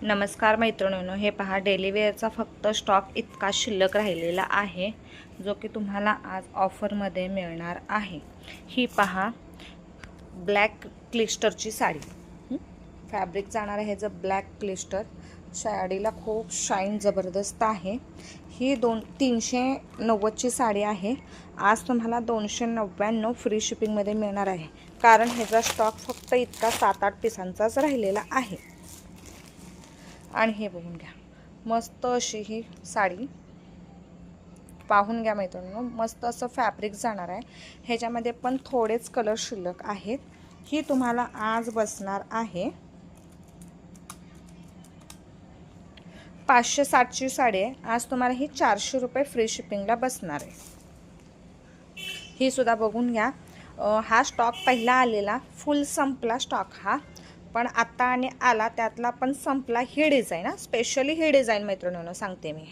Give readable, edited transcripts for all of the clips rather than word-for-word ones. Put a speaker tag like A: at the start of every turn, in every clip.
A: नमस्कार मैत्रिणींनो, हे पहा डेली वेअरचा फक्त स्टॉक इतका शिल्लक राहिलेला आहे जो की तुम्हाला आज ऑफरमध्ये मिळणार आहे। ही पहा ब्लॅक क्लिस्टरची साडी, फॅब्रिक जाणार आहे जो ब्लॅक क्लिस्टर। साडीला खूप शाईन जबरदस्त आहे। ही 390ची साडी आहे। आज तुम्हाला 299 फ्री शिपिंगमध्ये मिळणार आहे, कारण ह्याचा स्टॉक फक्त इतका 7-8 पिसांचाच राहिलेला आहे। आणि हे बघून घ्या, मस्त अशी ही साडी पाहून घ्या मैत्रिणींनो, मस्त असं फॅब्रिक जाणार आहे। ह्याच्यामध्ये पण थोडेच कलर शिल्लक आहेत। ही तुम्हाला आज बसणार आहे 560ची साडी आहे। आज तुम्हाला ही 400 रुपये फ्री शिपिंगला बसणार आहे। ही सुद्धा बघून घ्या। हा स्टॉक पहिला आलेला फुल संपला स्टॉक हा, पण आता आणि आला त्यातला पण संपला। ही डिझाईन स्पेशली ही डिझाईन मैत्रिणींनो सांगते मी।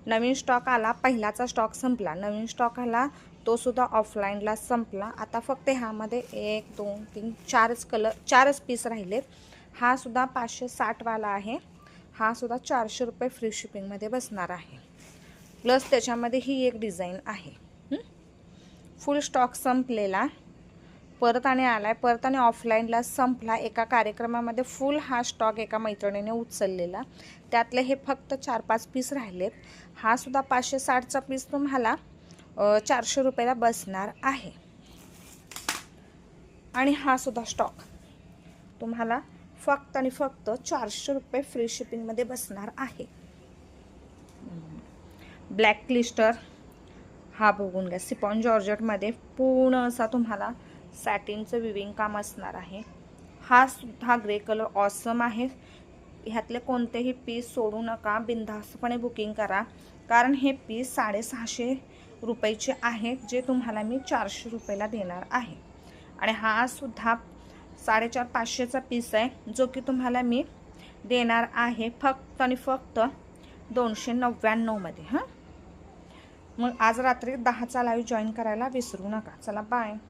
A: नवीन स्टॉक आला, पहिलाचा स्टॉक संपला, नवीन स्टॉक आला तो सुद्धा ऑफलाईनला संपला। आता फक्त ह्यामध्ये 1 2 3 4च कलर 4च पीस राहिलेत। हा सुद्धा 560 वाला आहे। हा सुद्धा 400 रुपये फ्री शिपिंगमध्ये बसणार आहे। प्लस त्याच्यामध्ये ही एक डिझाईन आहे। फुल स्टॉक संपलेला परत आणि आलाय, परत आणि ऑफलाईनला संपला। एका कार्यक्रमामध्ये फुल हा स्टॉक एका मैत्रिणीने उचललेला, त्यातले हे फक्त 4-5 पीस राहिलेत। हा सुद्धा 560चा पीस तुम्हाला 400 रुपयाला बसणार आहे। आणि हा सुद्धा स्टॉक तुम्हाला फक्त आणि फक्त 400 रुपये फ्री शिपिंगमध्ये बसणार आहे। ब्लॅक क्लिस्टर हा बघून घ्या, सिफॉन जॉर्जेटमध्ये पूर्ण असा तुम्हाला सॅटिनचं विविंग काम असणार आहे। हा सुद्धा ग्रे कलर ऑसम आहे। ह्यातले कोणतेही पीस सोडू नका, बिनधास्तपणे बुकिंग करा, कारण हे पीस 650 रुपयाचे आहे, जे तुम्हाला मी 400 रुपयाला देणार आहे। आणि हा सुद्धा 450-500चा पीस आहे, जो की तुम्हाला मी देणार आहे फक्त आणि फक्त 299 मध्ये। मग आज रात्री 10चा लाईव्ह जॉईन करायला विसरू नका। चला बाय।